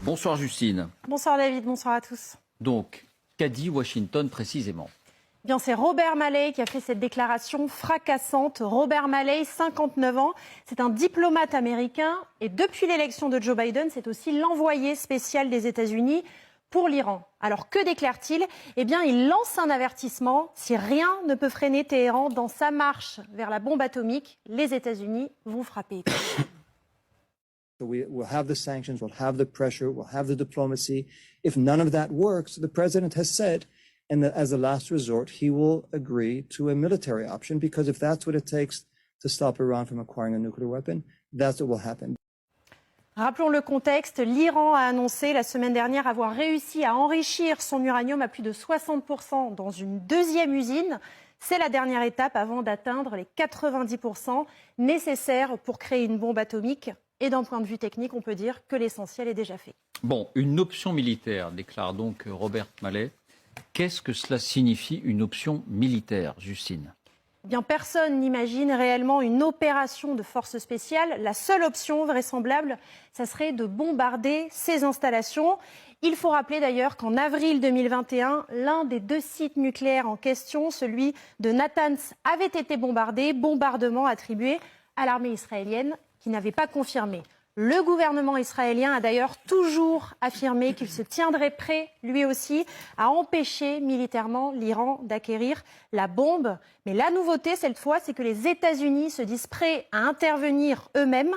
Bonsoir Justine. Bonsoir David, bonsoir à tous. Donc, qu'a dit Washington précisément ? Bien, c'est Robert Malley qui a fait cette déclaration fracassante. Robert Malley, 59 ans, c'est un diplomate américain et depuis l'élection de Joe Biden, c'est aussi l'envoyé spécial des États-Unis pour l'Iran. Alors que déclare-t-il ? Eh bien, il lance un avertissement. Si rien ne peut freiner Téhéran dans sa marche vers la bombe atomique, les États-Unis vont frapper. We'll have the sanctions, we'll have the pressure, we'll have the diplomacy. If none of that works, the president has said, and that as a last resort, he will agree to a military option, because if that's what it takes to stop Iran from acquiring a nuclear weapon, that's what will happen. Rappelons le contexte, l'Iran a annoncé la semaine dernière avoir réussi à enrichir son uranium à plus de 60% dans une deuxième usine. C'est la dernière étape avant d'atteindre les 90% nécessaires pour créer une bombe atomique. Et d'un point de vue technique, on peut dire que l'essentiel est déjà fait. Bon, une option militaire, déclare donc Robert Malley. Qu'est-ce que cela signifie, une option militaire, Justine ? Eh bien, personne n'imagine réellement une opération de force spéciale. La seule option vraisemblable, ça serait de bombarder ces installations. Il faut rappeler d'ailleurs qu'en avril 2021, l'un des deux sites nucléaires en question, celui de Natanz, avait été bombardé, bombardement attribué à l'armée israélienne qui n'avait pas confirmé. Le gouvernement israélien a d'ailleurs toujours affirmé qu'il se tiendrait prêt, lui aussi, à empêcher militairement l'Iran d'acquérir la bombe. Mais la nouveauté, cette fois, c'est que les États-Unis se disent prêts à intervenir eux-mêmes.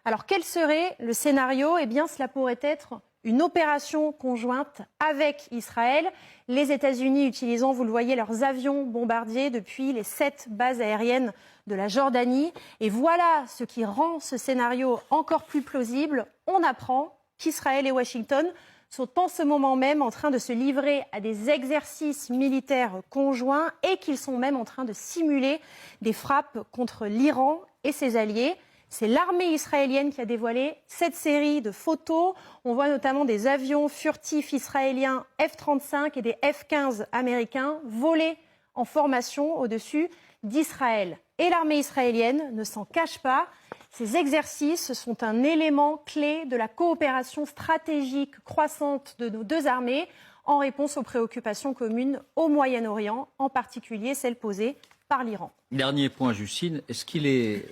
Alors, quel serait le scénario ? Eh bien, cela pourrait être une opération conjointe avec Israël. Les États-Unis utilisant, vous le voyez, leurs avions bombardiers depuis les 7 bases aériennes de la Jordanie. Et voilà ce qui rend ce scénario encore plus plausible. On apprend qu'Israël et Washington sont en ce moment même en train de se livrer à des exercices militaires conjoints et qu'ils sont même en train de simuler des frappes contre l'Iran et ses alliés. C'est l'armée israélienne qui a dévoilé cette série de photos. On voit notamment des avions furtifs israéliens F-35 et des F-15 américains voler en formation au-dessus d'Israël. Et l'armée israélienne ne s'en cache pas. Ces exercices sont un élément clé de la coopération stratégique croissante de nos deux armées en réponse aux préoccupations communes au Moyen-Orient, en particulier celles posées par l'Iran. Dernier point, Justine. Est-ce qu'il est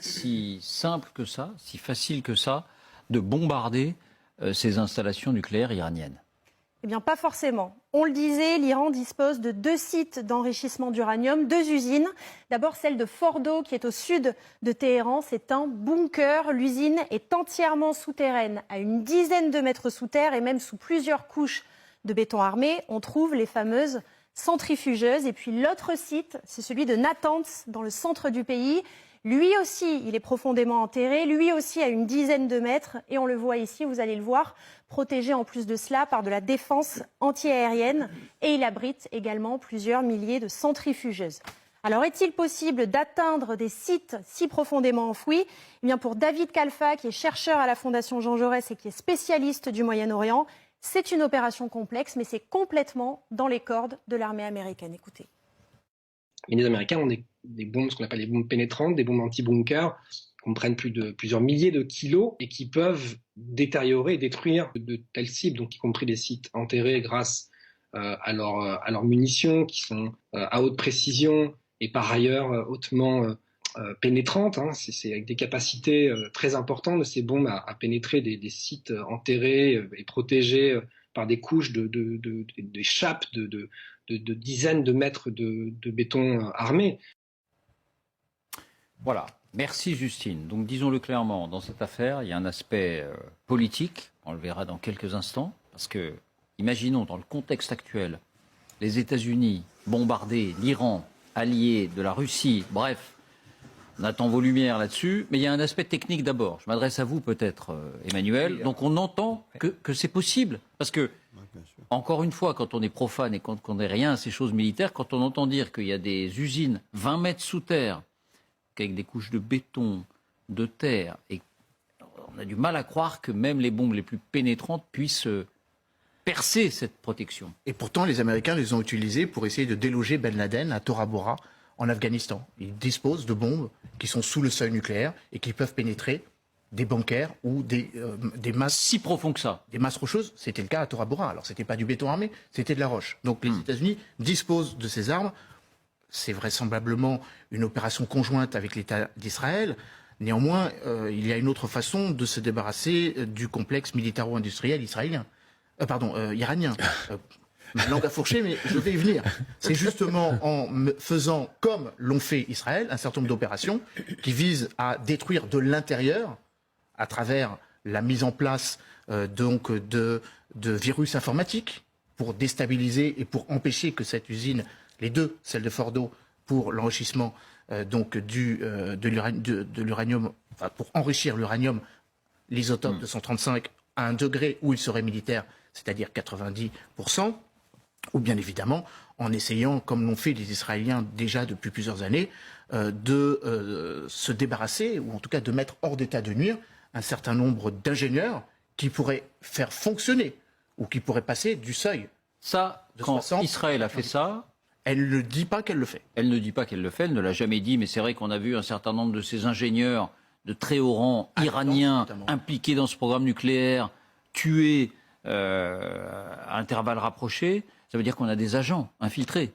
si simple que ça, si facile que ça, de bombarder ces installations nucléaires iraniennes ? Eh bien, pas forcément. On le disait, l'Iran dispose de 2 sites d'enrichissement d'uranium, 2 usines. D'abord, celle de Fordo, qui est au sud de Téhéran. C'est un bunker. L'usine est entièrement souterraine, à une dizaine de mètres sous terre et même sous plusieurs couches de béton armé. On trouve les fameuses centrifugeuses. Et puis l'autre site, c'est celui de Natanz, dans le centre du pays. Lui aussi, il est profondément enterré, lui aussi à une dizaine de mètres, et on le voit ici, vous allez le voir, protégé en plus de cela par de la défense antiaérienne, et il abrite également plusieurs milliers de centrifugeuses. Alors, est-il possible d'atteindre des sites si profondément enfouis ? Eh bien, pour David Kalfa, qui est chercheur à la Fondation Jean Jaurès et qui est spécialiste du Moyen-Orient, c'est une opération complexe, mais c'est complètement dans les cordes de l'armée américaine. Écoutez. Et les Américains ont des bombes, ce qu'on appelle des bombes pénétrantes, des bombes anti-bunkers, qui comprennent plusieurs milliers de kilos et qui peuvent détériorer et détruire de telles cibles, donc y compris des sites enterrés grâce à leurs munitions qui sont à haute précision et par ailleurs hautement pénétrantres. C'est avec des capacités très importantes de ces bombes à pénétrer des sites enterrés et protégés par des couches des chappes de dizaines de mètres de béton armé. Voilà. Merci Justine. Donc disons-le clairement, dans cette affaire, il y a un aspect politique, on le verra dans quelques instants, parce que, imaginons dans le contexte actuel, les États-Unis bombarder l'Iran, allié de la Russie, bref, on attend vos lumières là-dessus, mais il y a un aspect technique d'abord. Je m'adresse à vous peut-être, Emmanuel. Donc on entend que c'est possible, parce que, encore une fois, quand on est profane et qu'on n'est rien à ces choses militaires, quand on entend dire qu'il y a des usines 20 mètres sous terre, avec des couches de béton, de terre, et on a du mal à croire que même les bombes les plus pénétrantes puissent percer cette protection. Et pourtant, les Américains les ont utilisées pour essayer de déloger Ben Laden à Tora Bora, en Afghanistan. Ils disposent de bombes qui sont sous le seuil nucléaire et qui peuvent pénétrer des bancaires ou des masses. Si profond que ça. Des masses rocheuses, c'était le cas à Tora Bora. Alors, c'était pas du béton armé, c'était de la roche. Donc, les États-Unis disposent de ces armes. C'est vraisemblablement une opération conjointe avec l'État d'Israël. Néanmoins, il y a une autre façon de se débarrasser du complexe militaro-industriel iranien. Ma langue a fourché, mais je vais y venir. C'est justement en faisant, comme l'ont fait Israël, un certain nombre d'opérations qui visent à détruire de l'intérieur, à travers la mise en place de virus informatiques pour déstabiliser et pour empêcher que cette usine, les deux, celle de Fordo, pour l'enrichissement de l'uranium, enfin, pour enrichir l'uranium, l'isotope 235 à un degré où il serait militaire, c'est-à-dire 90%, ou bien évidemment en essayant, comme l'ont fait les Israéliens déjà depuis plusieurs années, de se débarrasser, ou en tout cas de mettre hors d'état de nuire un certain nombre d'ingénieurs qui pourraient faire fonctionner, ou qui pourraient passer du seuil. Ça, de quand 60, Israël a fait ça... Elle ne dit pas qu'elle le fait. Elle ne dit pas qu'elle le fait, elle ne l'a jamais dit, mais c'est vrai qu'on a vu un certain nombre de ces ingénieurs de très haut rang iraniens impliqués dans ce programme nucléaire, tués à intervalles rapprochés. Ça veut dire qu'on a des agents infiltrés.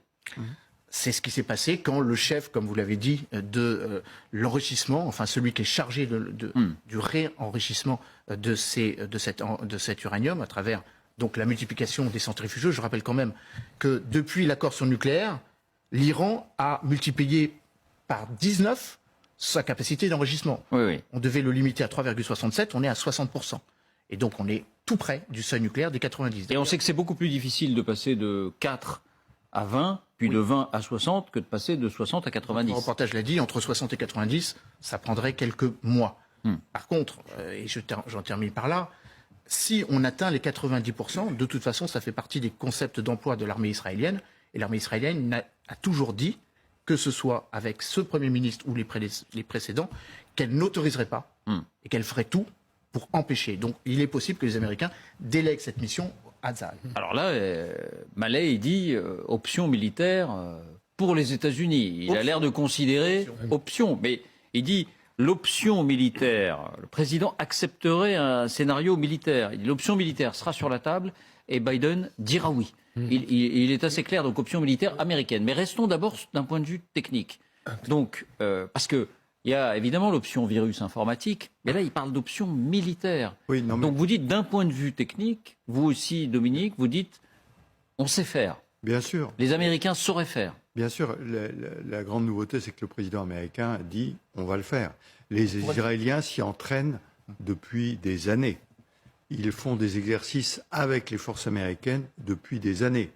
C'est ce qui s'est passé quand le chef, comme vous l'avez dit, de l'enrichissement, enfin celui qui est chargé du réenrichissement de cet uranium à travers donc la multiplication des centrifugeuses. Je rappelle quand même que depuis l'accord sur le nucléaire, l'Iran a multiplié par 19 sa capacité d'enrichissement. Oui. On devait le limiter à 3,67, on est à 60%. Et donc on est tout près du seuil nucléaire des 90. Et on sait que c'est beaucoup plus difficile de passer de 4 à 20, puis de 20 à 60, que de passer de 60 à 90. Le reportage l'a dit, entre 60 et 90, ça prendrait quelques mois. Par contre, et j'en termine par là, si on atteint les 90%, de toute façon, ça fait partie des concepts d'emploi de l'armée israélienne. Et l'armée israélienne a toujours dit, que ce soit avec ce Premier ministre ou les précédents, qu'elle n'autoriserait pas et qu'elle ferait tout pour empêcher. Donc il est possible que les Américains délèguent cette mission à Tzahal. Alors là, Malay, il dit option militaire pour les États-Unis. Il a l'air de considérer option, mais il dit l'option militaire, le président accepterait un scénario militaire. Il dit l'option militaire sera sur la table et Biden dira oui. Il est assez clair, donc option militaire américaine. Mais restons d'abord d'un point de vue technique. Donc, parce que il y a évidemment l'option virus informatique, mais là, il parle d'option militaire. Oui, non, mais... Donc vous dites d'un point de vue technique, vous aussi, Dominique, vous dites on sait faire. Bien sûr. Les Américains sauraient faire. Bien sûr. La grande nouveauté, c'est que le président américain dit on va le faire. Les Israéliens s'y entraînent depuis des années. Ils font des exercices avec les forces américaines depuis des années.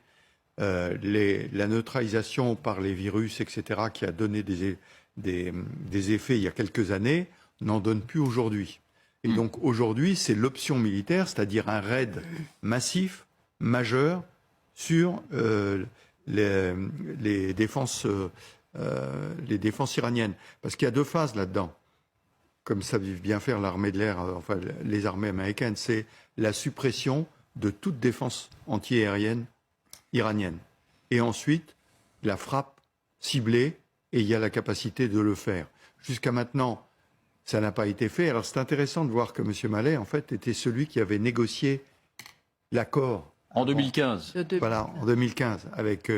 La neutralisation par les virus, etc., qui a donné des effets il y a quelques années, n'en donne plus aujourd'hui. Et donc aujourd'hui, c'est l'option militaire, c'est-à-dire un raid massif, majeur, sur les défenses iraniennes. Parce qu'il y a deux phases là-dedans. Comme savent bien faire l'armée de l'air, enfin les armées américaines, c'est la suppression de toute défense antiaérienne iranienne. Et ensuite, la frappe ciblée, et il y a la capacité de le faire. Jusqu'à maintenant, ça n'a pas été fait. Alors c'est intéressant de voir que M. Malay, en fait, était celui qui avait négocié l'accord. En 2015. Voilà, en 2015, avec,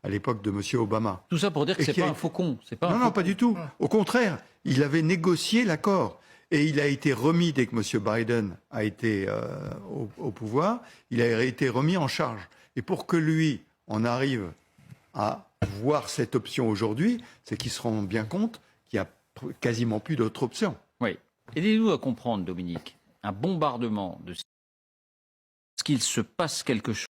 à l'époque de M. Obama. Tout ça pour dire que c'est pas un faucon. Non, pas du tout. Au contraire, il avait négocié l'accord. Et il a été remis, dès que M. Biden a été au pouvoir, il a été remis en charge. Et pour que lui, on arrive à voir cette option aujourd'hui, c'est qu'il se rend bien compte qu'il n'y a quasiment plus d'autre option. Oui. Aidez-nous à comprendre, Dominique, un bombardement de ce qu'il se passe quelque chose